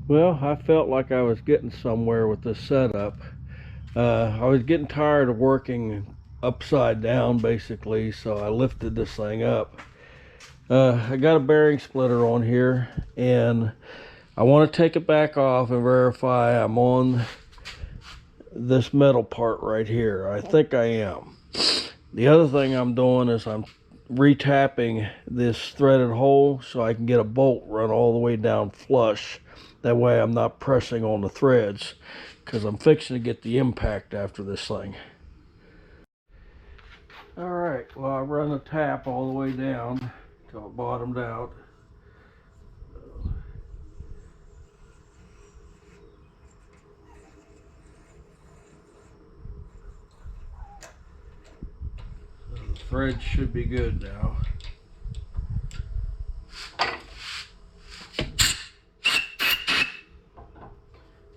Well, I felt like I was getting somewhere with this setup. I was getting tired of working upside down basically, so I lifted this thing up. I got a bearing splitter on here, and I want to take it back off and verify I'm on this metal part right here. I think I am. The other thing I'm doing is I'm retapping this threaded hole so I can get a bolt run all the way down flush. That way I'm not pressing on the threads, because I'm fixing to get the impact after this thing. Alright, well, I run the tap all the way down till it bottomed out. So the thread should be good now.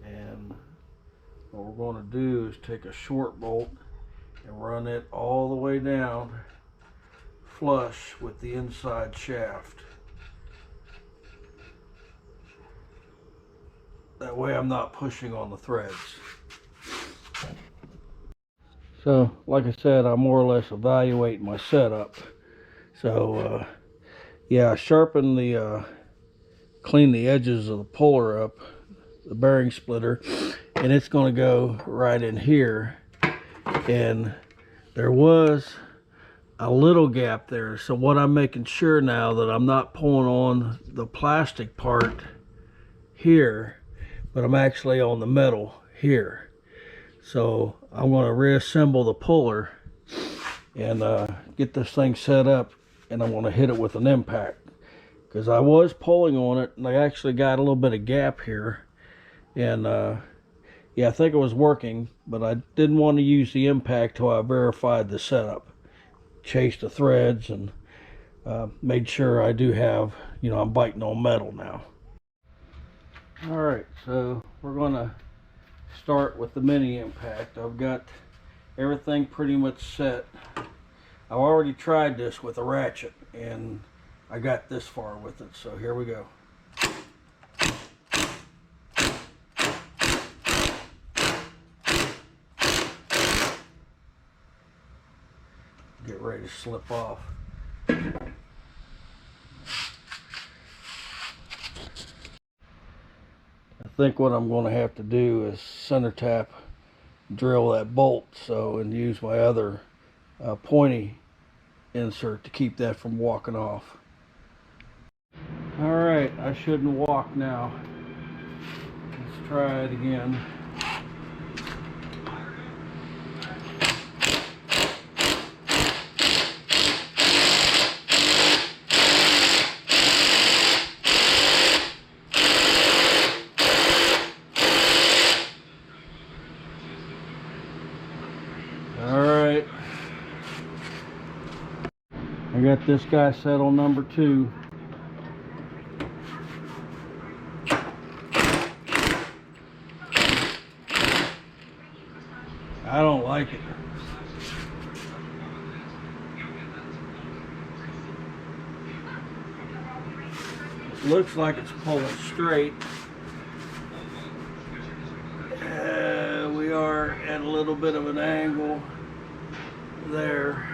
And what we're going to do is take a short bolt and run it all the way down flush with the inside shaft. That way I'm not pushing on the threads. So, like I said, I'm more or less evaluating my setup. So, yeah, I sharpened the, clean the edges of the puller up, the bearing splitter, and it's going to go right in here. And there was a little gap there, so what I'm making sure now that I'm not pulling on the plastic part here, but I'm actually on the metal here. So I'm going to reassemble the puller and get this thing set up, and I'm going to hit it with an impact, because I was pulling on it and I actually got a little bit of gap here. And yeah, I think it was working, but I didn't want to use the impact till I verified the setup, chased the threads, and made sure I do have, you know, I'm biting on metal now. Alright, so we're going to start with the mini impact. I've got everything pretty much set. I've already tried this with a ratchet, and I got this far with it, so here we go. Get ready to slip off. I think what I'm going to have to do is center tap, drill that bolt, and use my other pointy insert to keep that from walking off. Alright, I shouldn't walk now. Let's try it again. Alright, I got this guy set on number 2. I don't like it. It looks like it's pulling straight. We are at a little bit of an angle there.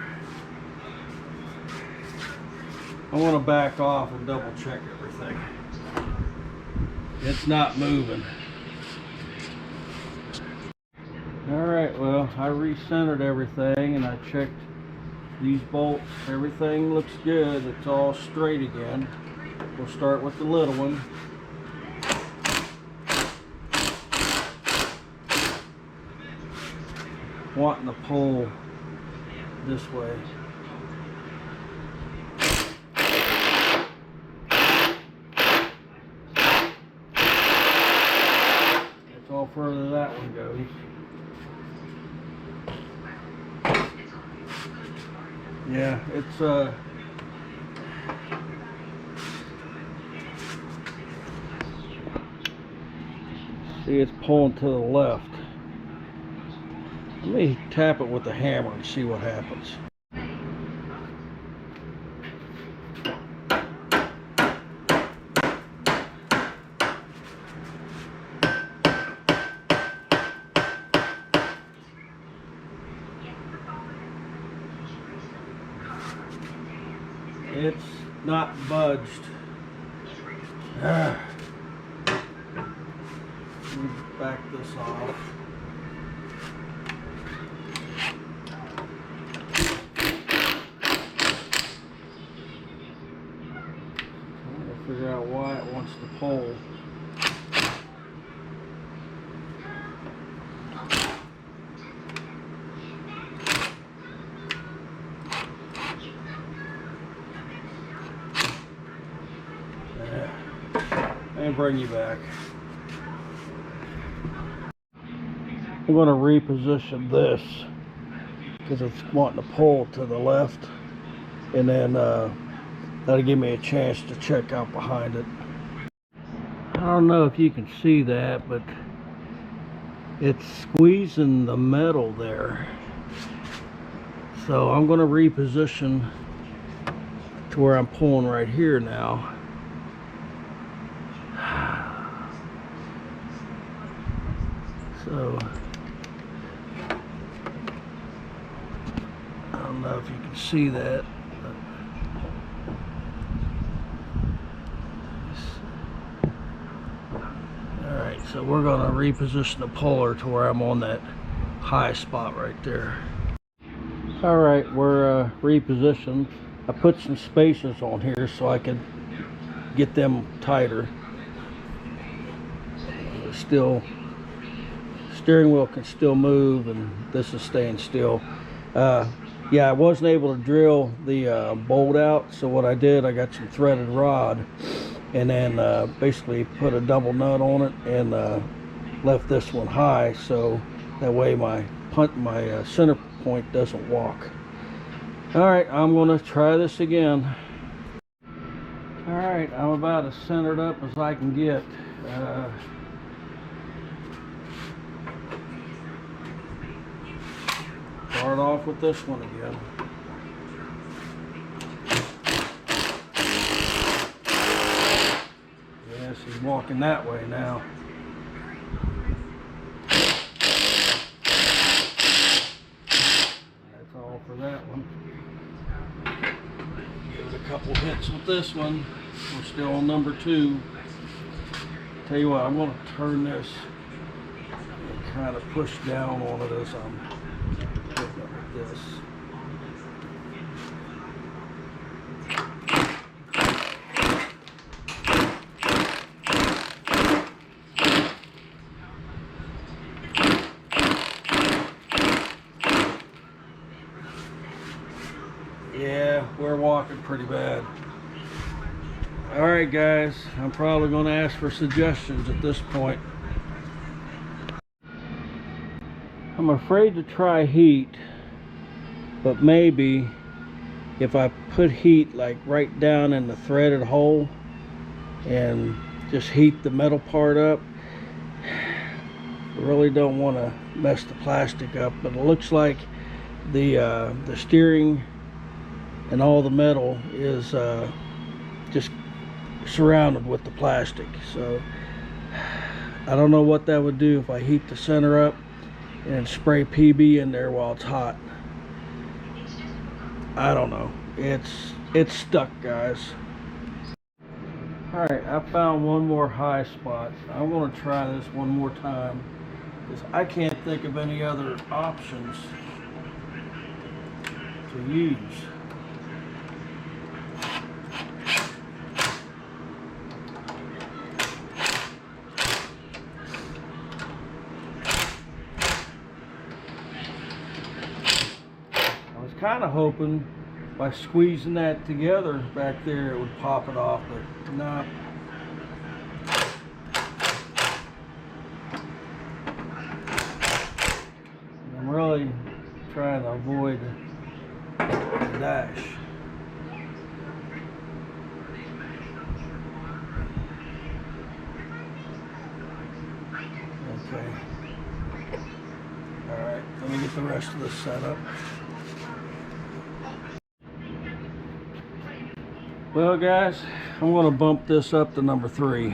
I want to back off and double check everything. It's not moving. Alright, well, I recentered everything and I checked these bolts. Everything looks good. It's all straight again. We'll start with the little one. Wanting to pull this way. That's all further that one goes. Yeah, it's see, it's pulling to the left. Let me tap it with the hammer and see what happens. it's not budged. Let me back this off. I'm gonna figure out why it wants to pull. And bring you back. I'm going to reposition this because it's wanting to pull to the left, and then that'll give me a chance to check out behind it. I don't know if you can see that, but it's squeezing the metal there. So I'm going to reposition to where I'm pulling right here now. So I don't know if you can see that. Alright, so we're going to reposition the puller to where I'm on that high spot right there. Alright, we're repositioned. I put some spacers on here so I can get them tighter. Still, steering wheel can still move, and this is staying still. Yeah, I wasn't able to drill the bolt out, so what I did, I got some threaded rod and then basically put a double nut on it and left this one high, so that way my center point doesn't walk. Alright, I'm going to try this again. Alright, I'm about as centered up as I can get. Start off with this one again. Yes, he's walking that way now. That's all for that one. Give it a couple hits with this one. We're still on number 2. Tell you what, I'm going to turn this and kind of push down on it as I'm hitting it with this. Yeah, we're walking pretty bad. Alright guys, I'm probably going to ask for suggestions at this point. I'm afraid to try heat, but maybe if I put heat like right down in the threaded hole and just heat the metal part up. I really don't want to mess the plastic up, but it looks like the steering and all the metal is just surrounded with the plastic. So I don't know what that would do if I heat the center up and spray PB in there while it's hot. I don't know. It's stuck, guys. Alright, I found one more high spot. I want to try this one more time because I can't think of any other options to use. Kind of hoping by squeezing that together back there it would pop it off, but no. I'm really trying to avoid the dash. Okay. Alright, let me get the rest of this set up. Well guys, I'm going to bump this up to number 3.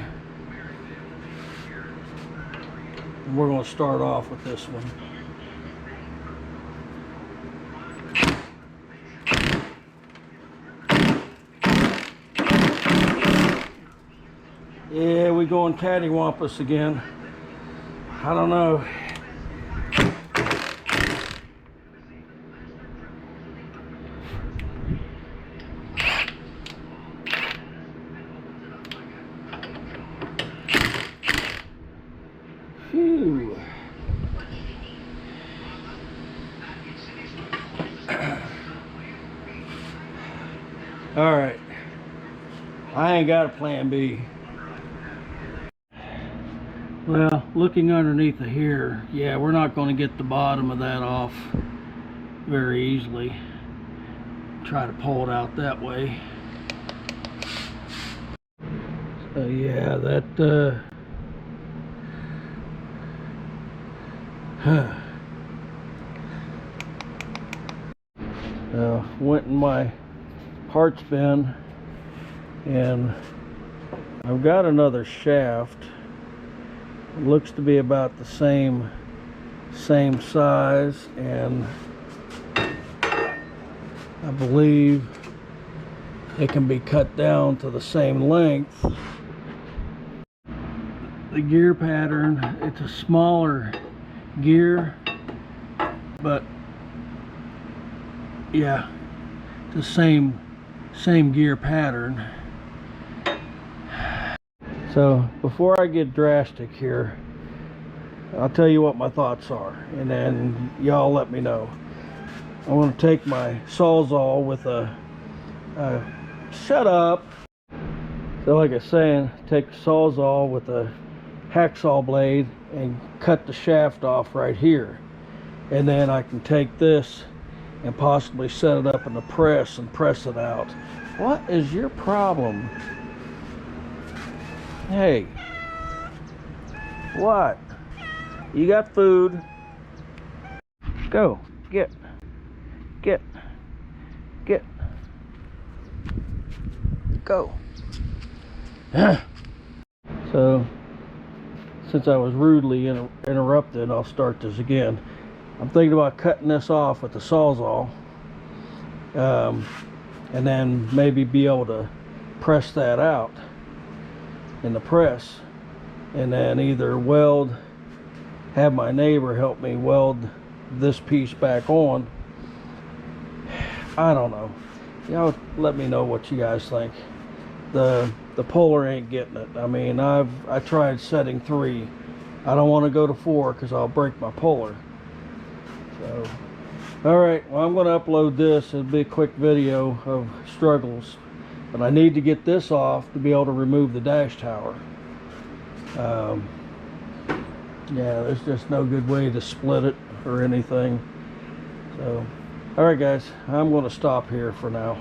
And we're going to start off with this one. say we going cattywampus again. I don't know. Phew. All right. I ain't got a plan B. Well, looking underneath of here, yeah, we're not going to get the bottom of that off very easily. Try to pull it out that way. So yeah, that went in my parts bin, and I've got another shaft. It looks to be about the same size, and I believe it can be cut down to the same length. The gear pattern, it's a smaller gear, but yeah, the same gear pattern. So before I get drastic here, I'll tell you what my thoughts are, and then y'all let me know. I want to take my Sawzall with a shut up. So like I was saying, take the Sawzall with a hacksaw blade and cut the shaft off right here, and then I can take this and possibly set it up in the press and press it out. What is your problem? Hey, what? You got food? Go, get, go. So, since I was rudely interrupted, I'll start this again. I'm thinking about cutting this off with the Sawzall, and then maybe be able to press that out in the press, and then either have my neighbor help me weld this piece back on. I don't know. Y'all let me know what you guys think. The puller ain't getting it. I mean, I tried setting 3. I don't want to go to 4 because I'll break my puller. So, all right, well, I'm going to upload this. It'll be a quick video of struggles, but I need to get this off to be able to remove the dash tower. Yeah, there's just no good way to split it or anything. So, all right, guys, I'm going to stop here for now.